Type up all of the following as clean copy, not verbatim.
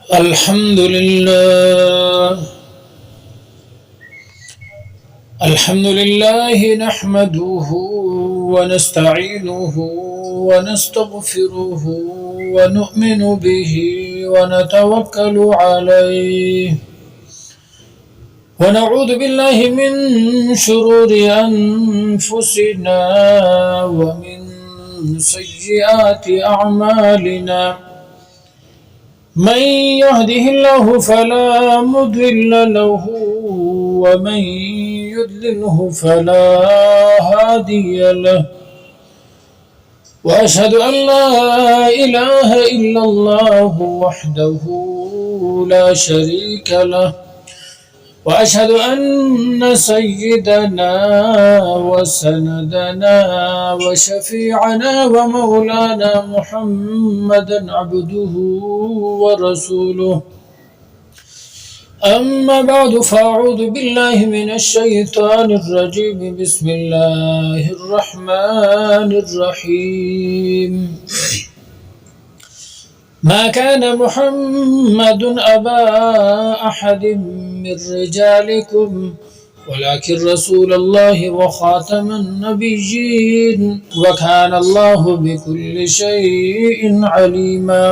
الحمد لله نحمده ونستعينه ونستغفره ونؤمن به ونتوكل عليه ونعوذ بالله من شرور أنفسنا ومن سيئات أعمالنا. من يهده الله فلا مضل له ومن يضلله فلا هادي له. وأشهد أن لا إله إلا الله وحده لا شريك له. وأشهد أن سيدنا وسندنا وشفيعنا ومولانا محمدا عبده ورسوله. أما بعد فأعوذ بالله من الشيطان الرجيم. بسم الله الرحمن الرحيم. ما كان محمد أبا أحد من رجالكم ولكن رسول الله وخاتم النبيين وكان الله بكل شيء عليما.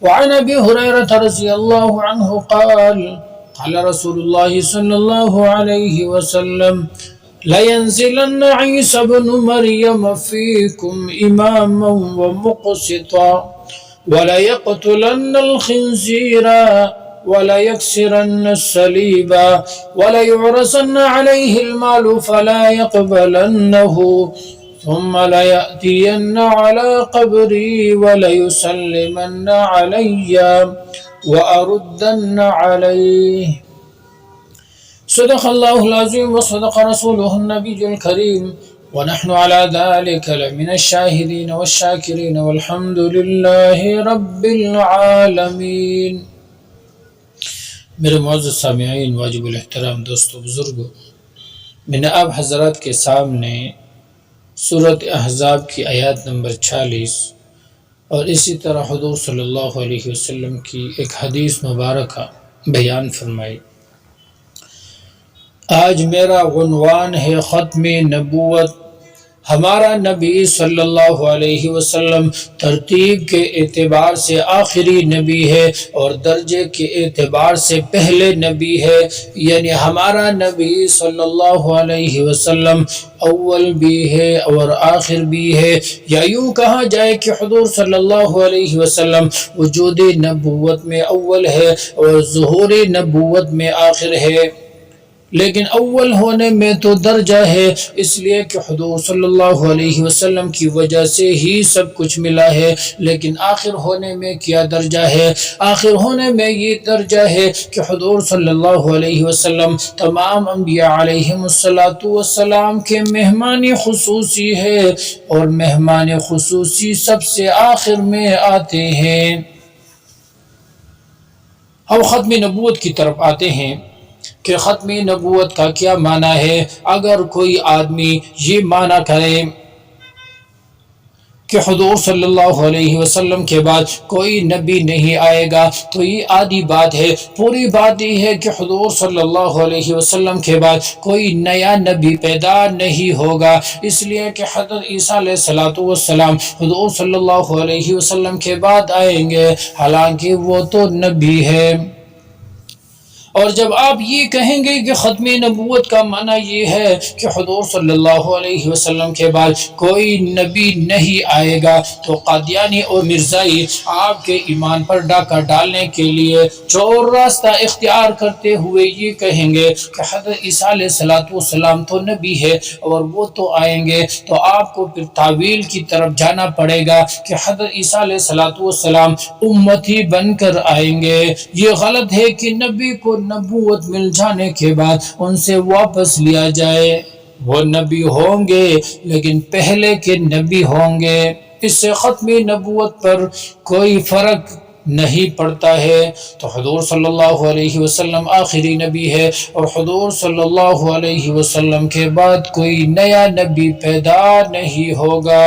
وعن أبي هريرة رضي الله عنه قال قال رسول الله صلى الله عليه وسلم لينزلن عيسى بن مريم فيكم إماما ومقسطا وليقتلن الخنزير وليكسرن الصليب وليعرسن عليه المال فلا يقبلنه ثم ليأتين على قبري وليسلمن علي وأردن عليه. صدق الله العظيم وصدق رسوله النبي الكريم ونحن على ذلك لمن الشاهدين والشاكرين والحمد لله رب العالمين. میرے معزز سامعین، واجب الاحترام دوستو بزرگو، میں نے آپ حضرات کے سامنے سورۃ احزاب کی آیات نمبر 46 اور اسی طرح حضور صلی اللہ علیہ وسلم کی ایک حدیث مبارکہ بیان فرمائی۔ آج میرا عنوان ہے ختم نبوت۔ ہمارا نبی صلی اللہ علیہ وسلم ترتیب کے اعتبار سے آخری نبی ہے اور درجے کے اعتبار سے پہلے نبی ہے، یعنی ہمارا نبی صلی اللہ علیہ وسلم اول بھی ہے اور آخر بھی ہے، یا یوں کہا جائے کہ حضور صلی اللہ علیہ وسلم وجود نبوت میں اول ہے اور ظہور نبوت میں آخر ہے۔ لیکن اول ہونے میں تو درجہ ہے، اس لیے کہ حضور صلی اللہ علیہ وسلم کی وجہ سے ہی سب کچھ ملا ہے۔ لیکن آخر ہونے میں کیا درجہ ہے؟ آخر ہونے میں یہ درجہ ہے کہ حضور صلی اللہ علیہ وسلم تمام انبیاء علیہم السلام کے مہمان خصوصی ہے، اور مہمان خصوصی سب سے آخر میں آتے ہیں۔ اب ختم نبوت کی طرف آتے ہیں کہ ختم نبوت کا کیا معنی ہے۔ اگر کوئی آدمی یہ معنی کرے کہ حضور صلی اللہ علیہ وسلم کے بعد کوئی نبی نہیں آئے گا تو یہ آدھی بات ہے۔ پوری بات یہ ہے کہ حضور صلی اللہ علیہ وسلم کے بعد کوئی نیا نبی پیدا نہیں ہوگا، اس لیے کہ حضرت عیسیٰ علیہ السلام حضور صلی اللہ علیہ وسلم کے بعد آئیں گے، حالانکہ وہ تو نبی ہے۔ اور جب آپ یہ کہیں گے کہ ختم نبوت کا معنی یہ ہے کہ حضور صلی اللہ علیہ وسلم کے بعد کوئی نبی نہیں آئے گا، تو قادیانی اور مرزائی آپ کے ایمان پر ڈاکہ ڈالنے کے لیے چور راستہ اختیار کرتے ہوئے یہ کہیں گے کہ حضرت عیسیٰ علیہ السلام تو نبی ہے اور وہ تو آئیں گے، تو آپ کو پھر تعویل کی طرف جانا پڑے گا کہ حضرت عیسیٰ علیہ السلام امتی بن کر آئیں گے۔ یہ غلط ہے کہ نبی کو نبوت مل جانے کے بعد ان سے واپس لیا جائے۔ وہ نبی ہوں گے لیکن پہلے کے نبی ہوں گے، اس سے ختم نبوت پر کوئی فرق نہیں پڑتا ہے۔ تو حضور صلی اللہ علیہ وسلم آخری نبی ہے، اور حضور صلی اللہ علیہ وسلم کے بعد کوئی نیا نبی پیدا نہیں ہوگا۔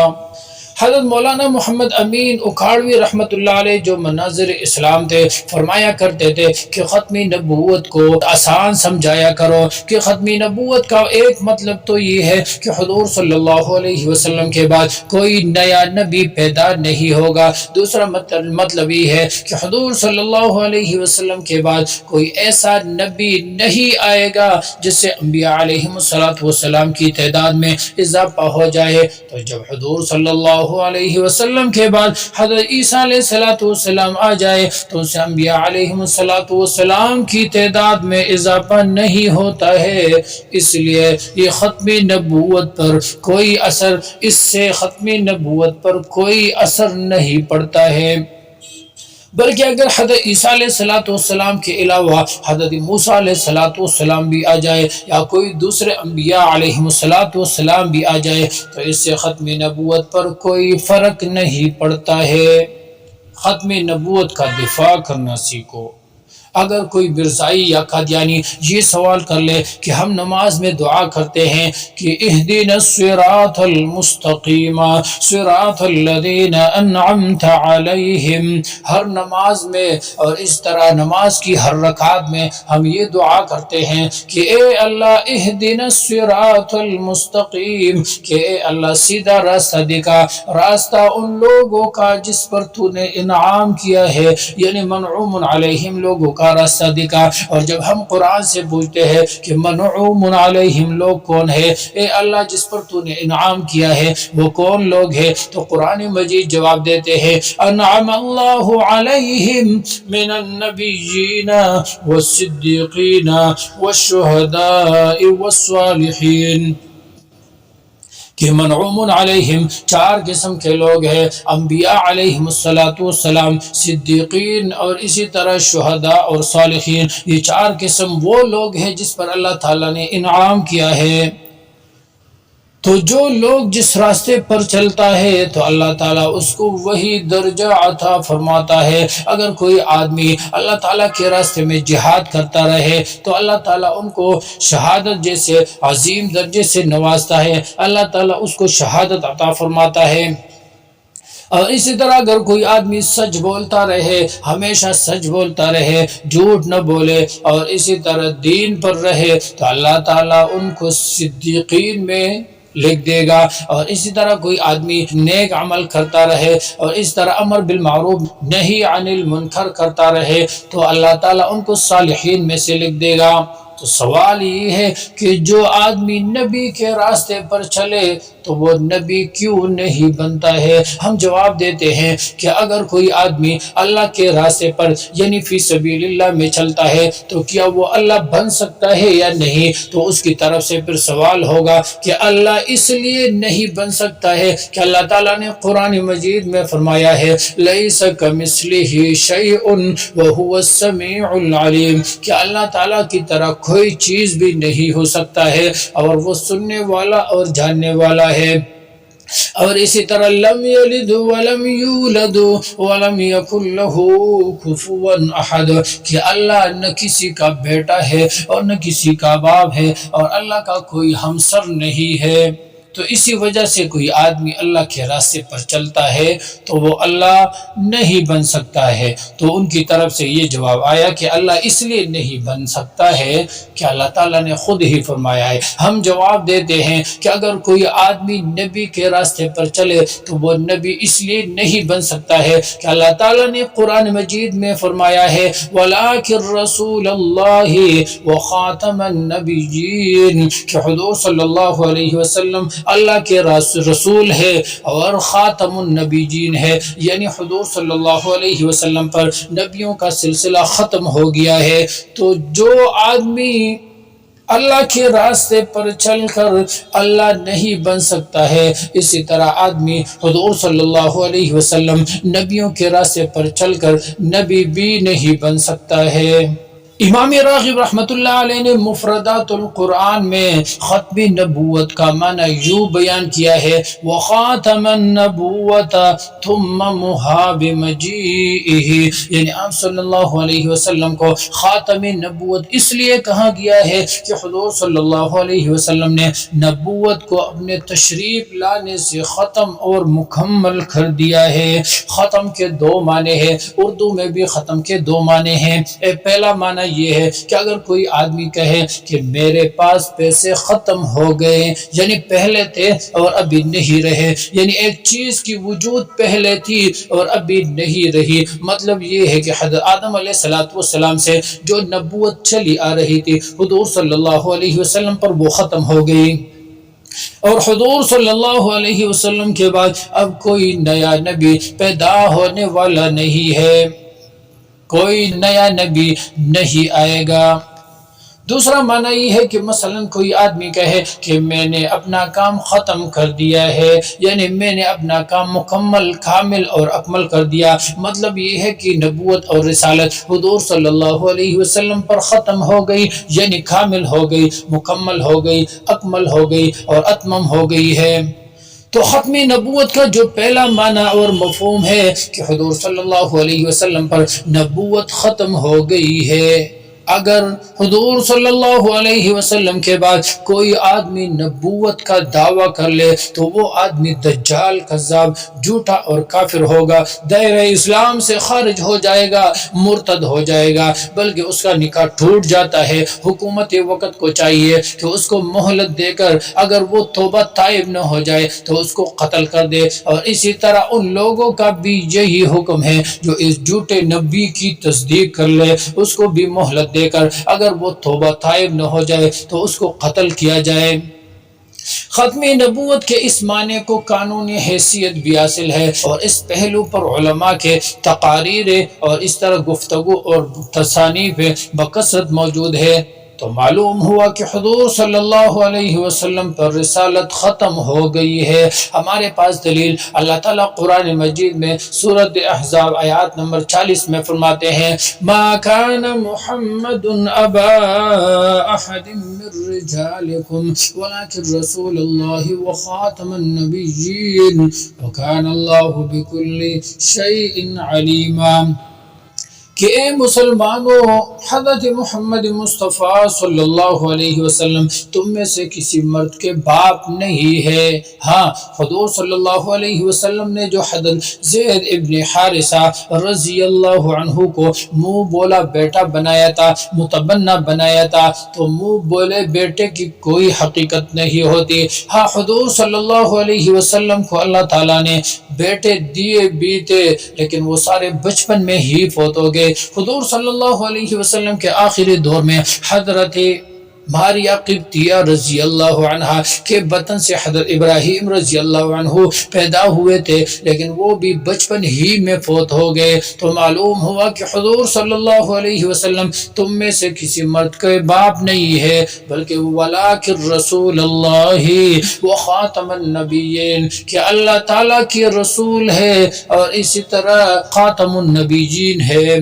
حضرت مولانا محمد امین اکھاڑوی رحمۃ اللہ علیہ جو مناظر اسلام تھے فرمایا کرتے تھے کہ ختمی نبوت کو آسان سمجھایا کرو کہ ختمی نبوت کا ایک مطلب تو یہ ہے کہ حضور صلی اللہ علیہ وسلم کے بعد کوئی نیا نبی پیدا نہیں ہوگا۔ دوسرا مطلب یہ ہے کہ حضور صلی اللہ علیہ وسلم کے بعد کوئی ایسا نبی نہیں آئے گا جس سے انبیاء علیہ السلام کی تعداد میں اضافہ ہو جائے۔ تو جب حضور صلی اللہ علیہ وسلم کے بعد حضرت عیسیٰ علیہ السلام آ جائے تو ان سے انبیاء علیہ السلام کی تعداد میں اضافہ نہیں ہوتا ہے، اس لیے یہ ختمی نبوت پر کوئی اثر، اس سے ختمی نبوت پر کوئی اثر نہیں پڑتا ہے۔ بلکہ اگر حضرت عیسیٰ علیہ السلام کے علاوہ حضرت موسیٰ علیہ السلام بھی آ جائے یا کوئی دوسرے انبیاء علیہ السلام بھی آ جائے تو اس سے ختم نبوت پر کوئی فرق نہیں پڑتا ہے۔ ختم نبوت کا دفاع کرنا سیکھو۔ اگر کوئی برزائی یا قادیانی یہ سوال کر لے کہ ہم نماز میں دعا کرتے ہیں کہ اہدنا الصراط المستقیم صراط الذین انعمت علیہم، ہر نماز میں اور اس طرح نماز کی ہر رکعت میں ہم یہ دعا کرتے ہیں کہ اے اللہ اہدنا الصراط المستقیم، کہ اے اللہ سیدھا راستہ دکھا، راستہ ان لوگوں کا جس پر تو نے انعام کیا ہے، یعنی منعوم علیہم لوگوں کا راستہ دکھا۔ اور جب ہم قرآن سے پوچھتے ہیں کہ منعوم علیہم لوگ کون ہے، اے اللہ جس پر تو نے انعام کیا ہے وہ کون لوگ ہیں، تو قرآن مجید جواب دیتے ہیں انعم اللہ علیہم من النبیین والصدیقین والشہداء والصالحین، کہ منعوم علیہم چار قسم کے لوگ ہیں، انبیاء علیہم السلام، صدیقین اور اسی طرح شہداء اور صالحین، یہ چار قسم وہ لوگ ہیں جس پر اللہ تعالیٰ نے انعام کیا ہے۔ تو جو لوگ جس راستے پر چلتا ہے تو اللہ تعالیٰ اس کو وہی درجہ عطا فرماتا ہے۔ اگر کوئی آدمی اللہ تعالیٰ کے راستے میں جہاد کرتا رہے تو اللہ تعالیٰ ان کو شہادت جیسے عظیم درجے سے نوازتا ہے، اللہ تعالیٰ اس کو شہادت عطا فرماتا ہے۔ اور اسی طرح اگر کوئی آدمی سچ بولتا رہے، ہمیشہ سچ بولتا رہے، جھوٹ نہ بولے اور اسی طرح دین پر رہے تو اللہ تعالیٰ ان کو صدیقین میں لکھ دے گا۔ اور اسی طرح کوئی آدمی نیک عمل کرتا رہے اور اس طرح امر بالمعروف نہی عن المنکر کرتا رہے تو اللہ تعالیٰ ان کو صالحین میں سے لکھ دے گا۔ تو سوال یہ ہے کہ جو آدمی نبی کے راستے پر چلے تو وہ نبی کیوں نہیں بنتا ہے؟ ہم جواب دیتے ہیں کہ اگر کوئی آدمی اللہ کے راستے پر یعنی فی سبیل اللہ میں چلتا ہے تو کیا وہ اللہ بن سکتا ہے یا نہیں؟ تو اس کی طرف سے پھر سوال ہوگا کہ اللہ اس لیے نہیں بن سکتا ہے کہ اللہ تعالیٰ نے قرآن مجید میں فرمایا ہے لیس کمثلہ شیء وہو السمیع العلیم، کہ اللہ تعالیٰ کی طرح کوئی چیز بھی نہیں ہو سکتا ہے اور وہ سننے والا اور جاننے والا ہے۔ اور اسی طرح لم یلد ولم یولد ولم یکن لہ کفوا احد، کہ اللہ نہ کسی کا بیٹا ہے اور نہ کسی کا باپ ہے اور اللہ کا کوئی ہمسر نہیں ہے۔ تو اسی وجہ سے کوئی آدمی اللہ کے راستے پر چلتا ہے تو وہ اللہ نہیں بن سکتا ہے۔ تو ان کی طرف سے یہ جواب آیا کہ اللہ اس لیے نہیں بن سکتا ہے کہ اللہ تعالیٰ نے خود ہی فرمایا ہے۔ ہم جواب دیتے ہیں کہ اگر کوئی آدمی نبی کے راستے پر چلے تو وہ نبی اس لیے نہیں بن سکتا ہے کہ اللہ تعالیٰ نے قرآن مجید میں فرمایا ہے وَلَٰكِن رَّسُولَ اللَّهِ وَخَاتَمَ النَّبِيِّينَ، کہ حضور صلی اللہ علیہ وسلم اللہ کے رسول ہے اور خاتم النبیین ہے، یعنی حضور صلی اللہ علیہ وسلم پر نبیوں کا سلسلہ ختم ہو گیا ہے۔ تو جو آدمی اللہ کے راستے پر چل کر اللہ نہیں بن سکتا ہے، اسی طرح آدمی حضور صلی اللہ علیہ وسلم نبیوں کے راستے پر چل کر نبی بھی نہیں بن سکتا ہے۔ امام راغب رحمۃ اللہ علیہ نے مفردات القرآن میں ختم نبوت کا معنی یوں بیان کیا ہے وَخَاتَمَ النَّبُوَّةَ ثُمَّمُهَا بِمَجِيئِهِ، یعنی آپ صلی اللہ علیہ وسلم کو خاتم نبوت اس لیے کہا گیا ہے کہ حضور صلی اللہ علیہ وسلم نے نبوت کو اپنے تشریف لانے سے ختم اور مکمل کر دیا ہے۔ ختم کے دو معنی ہیں، اردو میں بھی ختم کے دو معنی ہیں۔ پہلا معنی یہ ہے کہ اگر کوئی آدمی کہے کہ میرے پاس پیسے ختم ہو گئے، یعنی پہلے تھے اور ابھی نہیں رہے، یعنی ایک چیز کی وجود پہلے تھی اور ابھی نہیں رہی، مطلب یہ ہے کہ حضرت آدم علیہ السلام سے جو نبوت چلی آ رہی تھی حضور صلی اللہ علیہ وسلم پر وہ ختم ہو گئی، اور حضور صلی اللہ علیہ وسلم کے بعد اب کوئی نیا نبی پیدا ہونے والا نہیں ہے، کوئی نیا نبی نہیں آئے گا۔ دوسرا معنی یہ ہے کہ مثلا کوئی آدمی کہے کہ میں نے اپنا کام ختم کر دیا ہے، یعنی میں نے اپنا کام مکمل کامل اور اکمل کر دیا، مطلب یہ ہے کہ نبوت اور رسالت حضور صلی اللہ علیہ وسلم پر ختم ہو گئی، یعنی کامل ہو گئی، مکمل ہو گئی، اکمل ہو گئی اور اتمم ہو گئی ہے۔ تو ختم نبوت کا جو پہلا معنی اور مفہوم ہے کہ حضور صلی اللہ علیہ وسلم پر نبوت ختم ہو گئی ہے۔ اگر حضور صلی اللہ علیہ وسلم کے بعد کوئی آدمی نبوت کا دعویٰ کر لے تو وہ آدمی دجال، کذاب، جھوٹا اور کافر ہوگا، دائرہ اسلام سے خارج ہو جائے گا، مرتد ہو جائے گا، بلکہ اس کا نکاح ٹوٹ جاتا ہے۔ حکومت وقت کو چاہیے کہ اس کو مہلت دے کر اگر وہ توبہ تائب نہ ہو جائے تو اس کو قتل کر دے، اور اسی طرح ان لوگوں کا بھی یہی حکم ہے جو اس جھوٹے نبی کی تصدیق کر لے، اس کو بھی مہلت دے کر اگر وہ توبہ تائب نہ ہو جائے تو اس کو قتل کیا جائے۔ ختم نبوت کے اس معنی کو قانونی حیثیت بھی حاصل ہے، اور اس پہلو پر علماء کے تقاریر اور اس طرح گفتگو اور تصانیف بکثرت موجود ہے۔ تو معلوم ہوا کہ حضور صلی اللہ علیہ وسلم پر رسالت ختم ہو گئی ہے۔ ہمارے پاس دلیل اللہ تعالیٰ قرآن مجید میں سورۃ احزاب آیات نمبر 40 میں فرماتے ہیں ما کان محمد ابا احد من رجالکم ولکن رسول اللہ وخاتم النبیین وکان اللہ بکل شیء علیما، کہ اے مسلمانوں، حضرت محمد مصطفیٰ صلی اللہ علیہ وسلم تم میں سے کسی مرد کے باپ نہیں ہے۔ ہاں، حضور صلی اللہ علیہ وسلم نے جو حضرت زید ابن حارثہ رضی اللہ عنہ کو منہ بولا بیٹا بنایا تھا، متبنہ بنایا تھا، تو منہ بولے بیٹے کی کوئی حقیقت نہیں ہوتی۔ ہاں، حضور صلی اللہ علیہ وسلم کو اللہ تعالیٰ نے بیٹے دیے بھی تھے، لیکن وہ سارے بچپن میں ہی فوت ہو گئے۔ حضور صلی اللہ علیہ وسلم کے آخری دور میں حضرت ماریہ قبطیہ رضی اللہ عنہ کے بطن سے حضرت ابراہیم رضی اللہ عنہ پیدا ہوئے تھے، لیکن وہ بھی بچپن ہی میں فوت ہو گئے۔ تو معلوم ہوا کہ حضور صلی اللہ علیہ وسلم تم میں سے کسی مرد کے باپ نہیں ہے، بلکہ ولاکن رسول اللہ وخاتم النبیین، کہ اللہ تعالیٰ کی رسول ہے اور اسی طرح خاتم النبیین ہے۔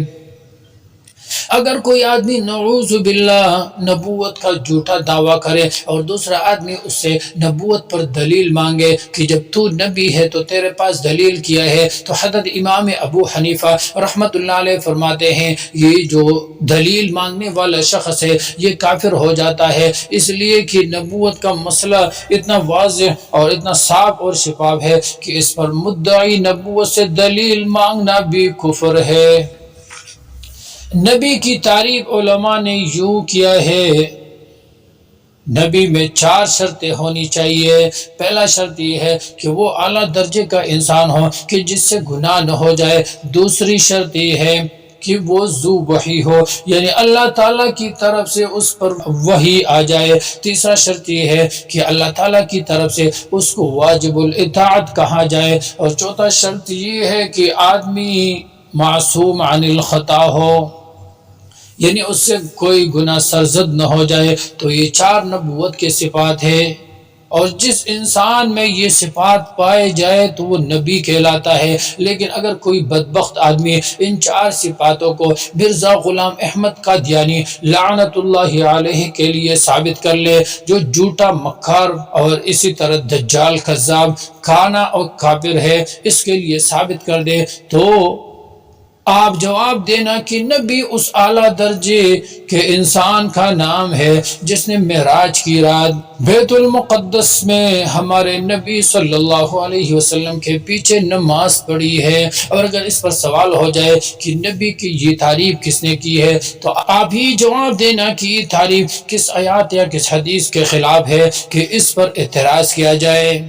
اگر کوئی آدمی نعوذ باللہ نبوت کا جھوٹا دعویٰ کرے اور دوسرا آدمی اس سے نبوت پر دلیل مانگے کہ جب تو نبی ہے تو تیرے پاس دلیل کیا ہے، تو حضرت امام ابو حنیفہ رحمۃ اللہ علیہ فرماتے ہیں یہ جو دلیل مانگنے والا شخص ہے یہ کافر ہو جاتا ہے، اس لیے کہ نبوت کا مسئلہ اتنا واضح اور اتنا صاف اور شفاف ہے کہ اس پر مدعی نبوت سے دلیل مانگنا بھی کفر ہے۔ نبی کی تعریف علماء نے یوں کیا ہے، نبی میں 4 شرطیں ہونی چاہیے۔ پہلا شرط یہ ہے کہ وہ اعلیٰ درجے کا انسان ہو کہ جس سے گناہ نہ ہو جائے۔ دوسری شرط یہ ہے کہ وہ ذو وحی ہو، یعنی اللہ تعالیٰ کی طرف سے اس پر وحی آ جائے۔ تیسرا شرط یہ ہے کہ اللہ تعالیٰ کی طرف سے اس کو واجب الاطاعت کہا جائے، اور چوتھا شرط یہ ہے کہ آدمی معصوم عن الخطا ہو، یعنی اس سے کوئی گناہ سرزد نہ ہو جائے۔ تو یہ 4 نبوت کے صفات ہے۔ اور جس انسان میں یہ صفات پائے جائے تو وہ نبی کہلاتا ہے۔ لیکن اگر کوئی بدبخت آدمی ان 4 صفاتوں کو مرزا غلام احمد قادیانی لعنت اللہ علیہ کے لیے ثابت کر لے، جو جھوٹا مکار اور اسی طرح دجال کذاب کھانا اور کافر ہے، اس کے لیے ثابت کر دے، تو آپ جواب دینا کہ نبی اس اعلیٰ درجے کے انسان کا نام ہے جس نے معراج کی رات بیت المقدس میں ہمارے نبی صلی اللہ علیہ وسلم کے پیچھے نماز پڑھی ہے۔ اور اگر اس پر سوال ہو جائے کہ نبی کی یہ تعریف کس نے کی ہے، تو آپ ہی جواب دینا کہ یہ تعریف کس آیات یا کس حدیث کے خلاف ہے کہ اس پر اعتراض کیا جائے۔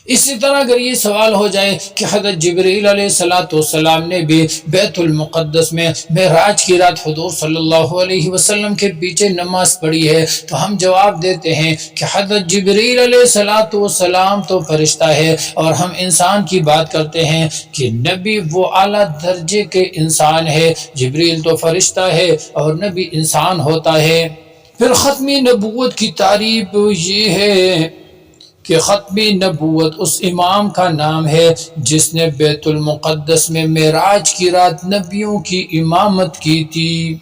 اسی طرح اگر یہ سوال ہو جائے کہ حضرت جبریل علیہ السلام نے بھی بیت المقدس میں معراج کی رات حضور صلی اللہ علیہ وسلم کے پیچھے نماز پڑھی ہے، تو ہم جواب دیتے ہیں کہ حضرت جبریل علیہ السلام تو فرشتہ ہے، اور ہم انسان کی بات کرتے ہیں کہ نبی وہ اعلیٰ درجے کے انسان ہے۔ جبریل تو فرشتہ ہے اور نبی انسان ہوتا ہے۔ پھر ختمی نبوت کی تعریف یہ ہے کہ ختمی نبوت اس امام کا نام ہے جس نے بیت المقدس میں معراج کی رات نبیوں کی امامت کی تھی۔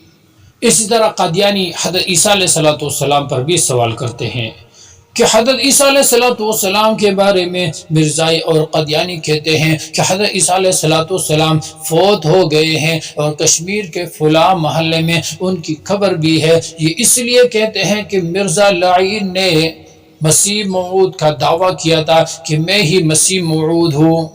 اسی طرح قادیانی حضرت عیسیٰ علیہ السلام پر بھی سوال کرتے ہیں کہ حضرت عیسیٰ علیہ السلام کے بارے میں مرزائی اور قادیانی کہتے ہیں کہ حضرت عیسیٰ علیہ السلام فوت ہو گئے ہیں، اور کشمیر کے فلاں محلے میں ان کی قبر بھی ہے۔ یہ اس لیے کہتے ہیں کہ مرزا لعین نے مسیح موعود کا دعویٰ کیا تھا کہ میں ہی مسیح موعود ہوں۔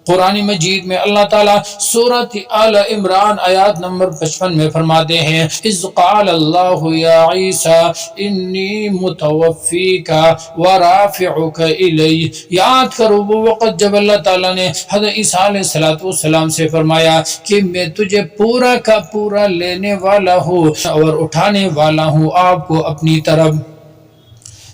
قرآن مجید میں اللہ تعالیٰ سورۃ آل عمران آیات نمبر 55 میں فرماتے ہیں اذ قال اللہ یا عیسیٰ انی متوفیک ورافعک الی۔ یاد کرو وہ وقت جب اللہ تعالیٰ نے حضرت عیسیٰ علیہ السلام سے فرمایا کہ میں تجھے پورا کا پورا لینے والا ہوں اور اٹھانے والا ہوں آپ کو اپنی طرف۔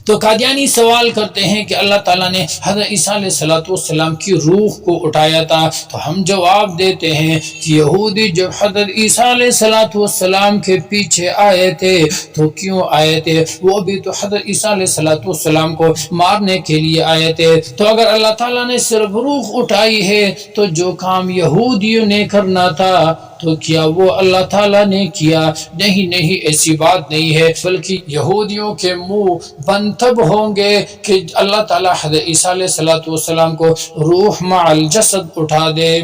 تو قادیانی سوال کرتے ہیں کہ اللہ تعالیٰ نے حضرت عیسیٰ علیہ السلام کی روح کو اٹھایا تھا، تو ہم جواب دیتے ہیں کہ یہودی جب حضرت عیسیٰ علیہ السلام کے پیچھے آئے تھے تو کیوں آئے تھے؟ وہ بھی تو حضرت عیسیٰ علیہ السلام کو مارنے کے لیے آئے تھے۔ تو اگر اللہ تعالیٰ نے صرف روح اٹھائی ہے تو جو کام یہودیوں نے کرنا تھا تو کیا وہ اللہ تعالیٰ نے کیا؟ نہیں، ایسی بات نہیں ہے، بلکہ یہودیوں کے منہ بند تب ہوں گے کہ اللہ تعالیٰ حضرت عیسیٰ علیہ السلام کو روح مع الجسد اٹھا دے۔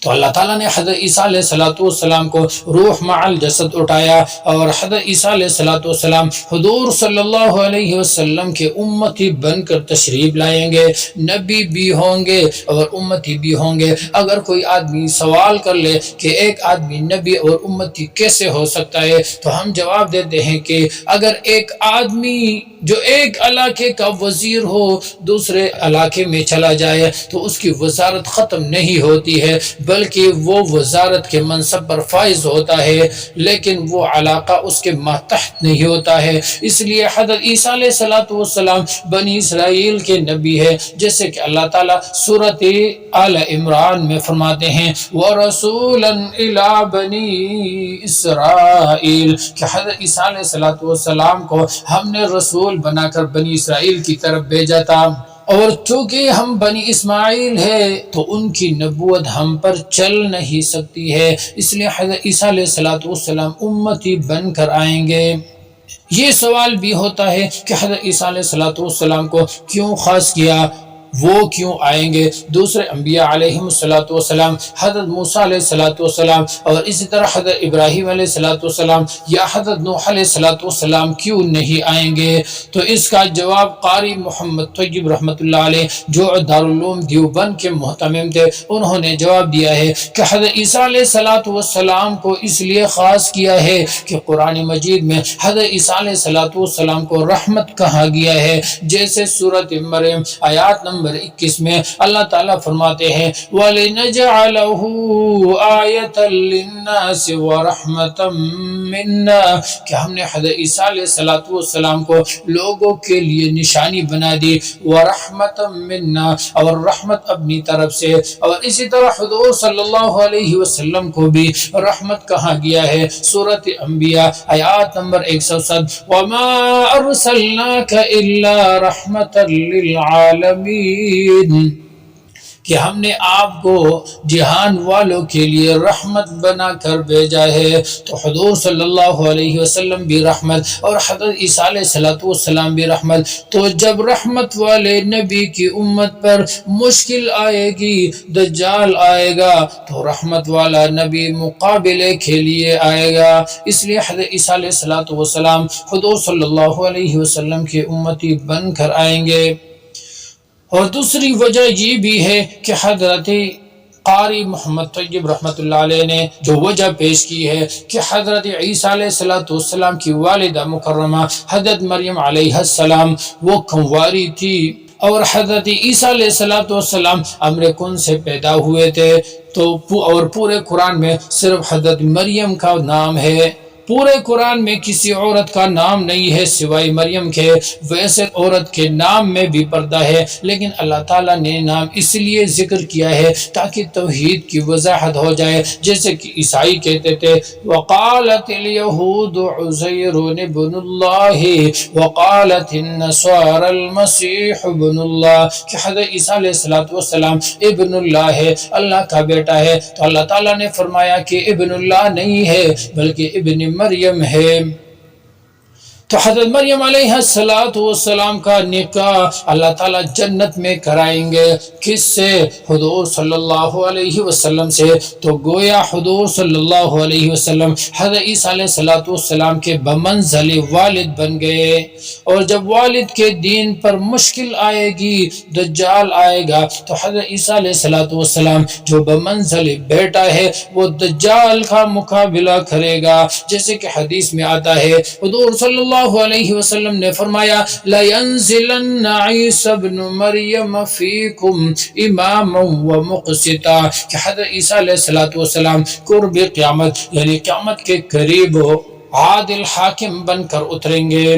تو اللہ تعالیٰ نے حضرت عیسیٰ علیہ السلام کو روح مع الجسد اٹھایا، اور حضرت عیسیٰ علیہ السلام حضور صلی اللہ علیہ وسلم کے امتی بن کر تشریف لائیں گے، نبی بھی ہوں گے اور امتی بھی ہوں گے۔ اگر کوئی آدمی سوال کر لے کہ ایک آدمی نبی اور امتی کیسے ہو سکتا ہے، تو ہم جواب دیتے ہیں کہ اگر ایک آدمی جو ایک علاقے کا وزیر ہو دوسرے علاقے میں چلا جائے تو اس کی وزارت ختم نہیں ہوتی ہے، بلکہ وہ وزارت کے منصب پر فائز ہوتا ہے، لیکن وہ علاقہ اس کے ماتحت نہیں ہوتا ہے۔ اس لیے حضرت عیسیٰ علیہ السلام بنی اسرائیل کے نبی ہے، جیسے کہ اللہ تعالیٰ سورۃ آل عمران میں فرماتے ہیں وَرَسُولًا إِلَىٰ بَنِي إِسْرَائِيل، کہ حضرت عیسیٰ علیہ السلام کو ہم نے رسول بنا کر بنی اسرائیل کی طرف بھیجا تھا، اور چونکہ ہم بنی اسماعیل ہے تو ان کی نبوت ہم پر چل نہیں سکتی ہے، اس لیے حضرت عیسیٰ علیہ السلام امتی بن کر آئیں گے۔ یہ سوال بھی ہوتا ہے کہ حضرت عیسیٰ علیہ السلام کو کیوں خاص کیا، وہ کیوں آئیں گے؟ دوسرے انبیاء علیہ السلام حضرت موسیٰ علیہ السلام اور اسی طرح حضرت ابراہیم علیہ السلام یا حضرت نوح علیہ السلام کیوں نہیں آئیں گے؟ تو اس کا جواب قاری محمد طیب رحمۃ اللہ علیہ جو دارالعلوم دیوبند کے محتمم تھے، انہوں نے جواب دیا ہے کہ حضرت عیسیٰ علیہ السلام کو اس لیے خاص کیا ہے کہ قرآن مجید میں حضرت عیسیٰ علیہ السلام کو رحمت کہا گیا ہے، جیسے سورۃ مریم آیات نمبر نمبر 21 میں اللہ تعالیٰ فرماتے ہیں وَلِنَجْعَلَهُ آیَةً لِلنَّاسِ وَرَحْمَةً مِنَّا، کہ ہم نے حضرت عیسیٰ علیہ السلام کو لوگوں کے لیے نشانی بنا دی، وَرَحْمَةً مِنَّا، اور رحمت اپنی طرف سے، اور اسی طرح حضور صلی اللہ علیہ وسلم کو بھی رحمت کہا گیا ہے۔ سورۃ انبیاء آیات نمبر 107 وَمَا أَرْسَلْنَاكَ إِلَّا رَحْمَةً لِلْعَالَمِينَ، کہ ہم نے آپ کو جہان والوں کے لیے رحمت بنا کر بھیجا ہے۔ تو حضور صلی اللہ علیہ وسلم بھی رحمت، اور حضرت عیسیٰ علیہ السلام بھی رحمت۔ تو جب رحمت والے نبی کی امت پر مشکل آئے گی، دجال آئے گا، تو رحمت والا نبی مقابلے کے لیے آئے گا۔ اس لیے حضرت عیسیٰ علیہ السلام حضور صلی اللہ علیہ وسلم کے امتی بن کر آئیں گے۔ اور دوسری وجہ یہ بھی ہے کہ حضرت قاری محمد طیب رحمۃ اللہ علیہ نے جو وجہ پیش کی ہے کہ حضرت عیسیٰ علیہ السلام کی والدہ مکرمہ حضرت مریم علیہ السلام وہ کنواری تھی، اور حضرت عیسیٰ علیہ السلام امر کن سے پیدا ہوئے تھے، تو اور پورے قرآن میں صرف حضرت مریم کا نام ہے، پورے قرآن میں کسی عورت کا نام نہیں ہے سوائے مریم کے۔ ویسے عورت کے نام میں بھی پردہ ہے، لیکن اللہ تعالیٰ نے نام اس لیے ذکر کیا ہے تاکہ توحید کی وضاحت ہو جائے، جیسے کہ عیسائی کہتے تھے وقالت اليهود عزير ابن الله وقالت النصارى المسيح ابن الله، کہ حضرت عیسیٰ علیہ السلام ابن اللہ ہے، اللہ کا بیٹا ہے۔ تو اللہ تعالیٰ نے فرمایا کہ ابن اللہ نہیں ہے بلکہ ابن مریم ہے۔ تو حضرت مریم علیہ السلام کا نکاح اللہ تعالیٰ جنت میں کرائیں گے، کس سے؟ حضور صلی اللہ علیہ وسلم سے۔ تو گویا حضور صلی اللہ علیہ وسلم حضرت عیسیٰ علیہ السلام کے بمنزل والد بن گئے، اور جب والد کے دین پر مشکل آئے گی، دجال آئے گا، تو حضرت عیسیٰ علیہ السلام جو بمنزل بیٹا ہے وہ دجال کا مقابلہ کرے گا، جیسے کہ حدیث میں آتا ہے حضور صلی اللہ علیہ وسلم نے فرمایا لَيَنزِلَنَّ عِيسَى ابْنُ مَرْيَمَ فِيكُمْ إِمَامًا وَمُقْسِطًا، کہ حضرت عیسیٰ علیہ السلام قرب قیامت یعنی قیامت کے قریب عادل حاکم بن کر اتریں گے۔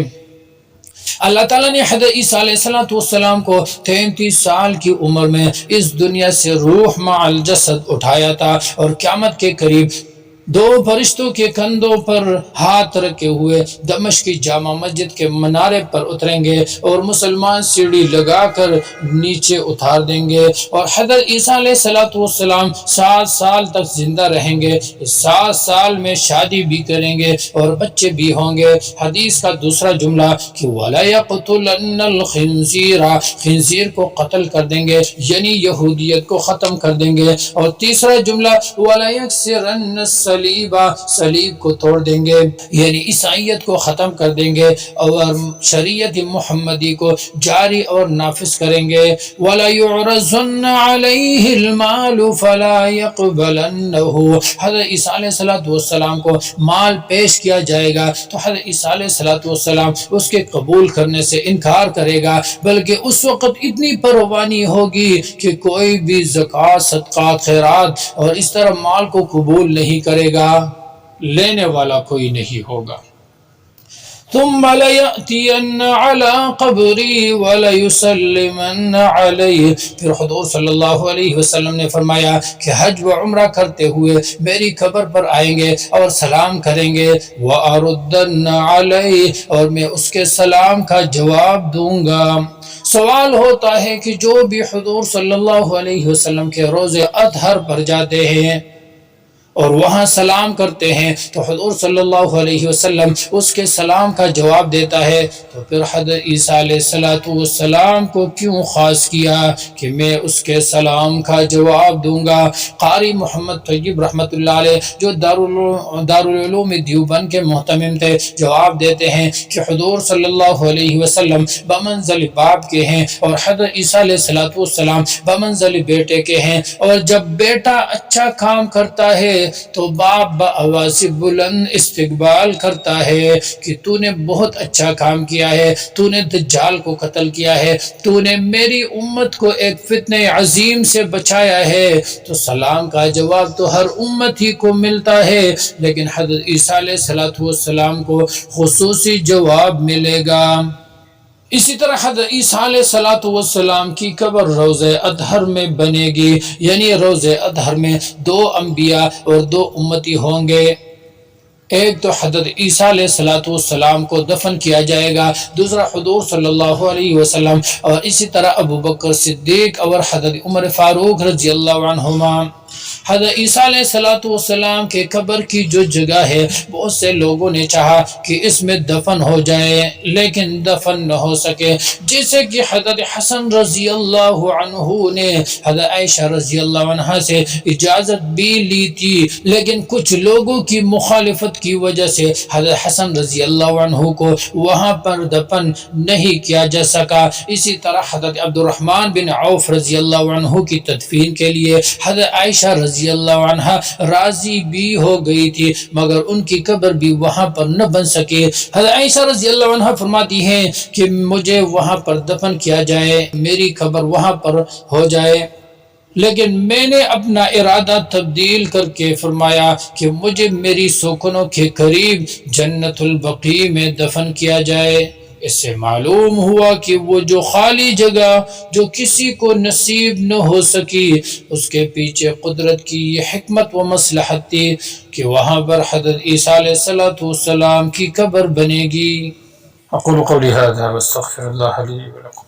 اللہ تعالیٰ نے حضرت عیسیٰ علیہ السلام کو 33 سال کی عمر میں اس دنیا سے روح مع الجسد اٹھایا تھا، اور قیامت کے قریب دو فرشتوں کے کندھوں پر ہاتھ رکھے ہوئے دمشق کی جامع مسجد کے منارے پر اتریں گے، اور مسلمان سیڑھی لگا کر نیچے اتار دیں گے، اور حضرت عیسیٰ علیہ السلام 7 سال تک زندہ رہیں گے، 7 سال میں شادی بھی کریں گے اور بچے بھی ہوں گے۔ حدیث کا دوسرا جملہ کہ وَلَا يَقْتُلَنَّ الْخِنْزِيرَ، خنزیر کو قتل کر دیں گے یعنی یہودیت کو ختم کر دیں گے، اور تیسرا جملہ وَلَا يَكْسِرَنَّ صلیب کو توڑ دیں گے یعنی عیسائیت کو ختم کر دیں گے، اور شریعت محمدی کو جاری اور نافذ کریں گے۔ وَلَا يُعْرَضُنَّ عَلَيْهِ الْمَالُ فَلَا يَقْبَلَنَّهُ، حضرت عیسیٰ علیہ السلام کو مال پیش کیا جائے گا تو حضرت عیسیٰ علیہ السلام اس کے قبول کرنے سے انکار کرے گا، بلکہ اس وقت اتنی پروانی ہوگی کہ کوئی بھی زکوٰۃ، صدقات، خیرات اور اس طرح مال کو قبول نہیں کرے گا، لینے والا کوئی نہیں ہوگا۔ ثم لَيَأْتِيَنَّ عَلَىٰ قَبْرِي وَلَيُسَلِّمَنَّ عَلَيْهِ، پھر حضور صلی اللہ علیہ وسلم نے فرمایا کہ حج و عمرہ کرتے ہوئے میری قبر پر آئیں گے اور سلام کریں گے، وَأَرُدَّنَّ عَلَيْهِ، اور میں اس کے سلام کا جواب دوں گا۔ سوال ہوتا ہے کہ جو بھی حضور صلی اللہ علیہ وسلم کے روزے اطہر پر جاتے ہیں اور وہاں سلام کرتے ہیں تو حضور صلی اللہ علیہ وسلم اس کے سلام کا جواب دیتا ہے، تو پھر حضرت عیسیٰ علیہ السلام کو کیوں خاص کیا کہ میں اس کے سلام کا جواب دوں گا؟ قاری محمد طیب رحمۃ اللہ علیہ جو دارالعلوم دیوبند کے محتمم تھے جواب دیتے ہیں کہ حضور صلی اللہ علیہ وسلم بمنزل باپ کے ہیں، اور حضرت عیسیٰ علیہ السلام بمنزل بیٹے کے ہیں، اور جب بیٹا اچھا کام کرتا ہے ہے تو باپ بآواز بلند استقبال کرتا ہے کہ تو نے بہت اچھا کام کیا ہے، تو نے دجال کو قتل کیا ہے، تو نے میری امت کو ایک فتنہ عظیم سے بچایا ہے، تو سلام کا جواب تو ہر امت ہی کو ملتا ہے، لیکن حضرت عیسیٰ علیہ السلام کو خصوصی جواب ملے گا۔ اسی طرح حضرت عیسیٰ علیہ السلام کی قبر روضہ اطہر میں بنے گی، یعنی روضہ اطہر میں 2 انبیاء اور 2 امتی ہوں گے۔ ایک تو حضرت عیسیٰ علیہ السلام کو دفن کیا جائے گا، دوسرا حضور صلی اللہ علیہ وسلم، اور اسی طرح ابو بکر صدیق اور حضرت عمر فاروق رضی اللہ عنہما۔ حضرت عیسیٰ علیہ السلام کے قبر کی جو جگہ ہے، بہت سے لوگوں نے چاہا کہ اس میں دفن ہو جائے، لیکن دفن نہ ہو سکے، جیسے کہ حضرت حسن رضی اللہ عنہ نے حضرت عائشہ رضی اللہ عنہ سے اجازت بھی لی تھی، لیکن کچھ لوگوں کی مخالفت کی وجہ سے حضرت حسن رضی اللہ عنہ کو وہاں پر دفن نہیں کیا جا سکا۔ اسی طرح حضرت عبد الرحمن بن عوف رضی اللہ عنہ کی تدفین کے لیے حضرت عائشہ رضی اللہ عنہ راضی بھی ہو گئی تھی، مگر ان کی قبر بھی وہاں پر نہ بن سکے۔ حضرت عائشہ رضی اللہ عنہ فرماتی ہیں کہ مجھے وہاں پر دفن کیا جائے، میری قبر وہاں پر ہو جائے، لیکن میں نے اپنا ارادہ تبدیل کر کے فرمایا کہ مجھے میری سوکنوں کے قریب جنت البقیع میں دفن کیا جائے۔ اس سے معلوم ہوا کہ وہ جو خالی جگہ جو کسی کو نصیب نہ ہو سکی، اس کے پیچھے قدرت کی یہ حکمت و مصلحت تھی کہ وہاں پر حضرت عیسیٰ علیہ السلام کی قبر بنے گی۔ اقول قولی هذا واستغفر اللہ لی ولکم۔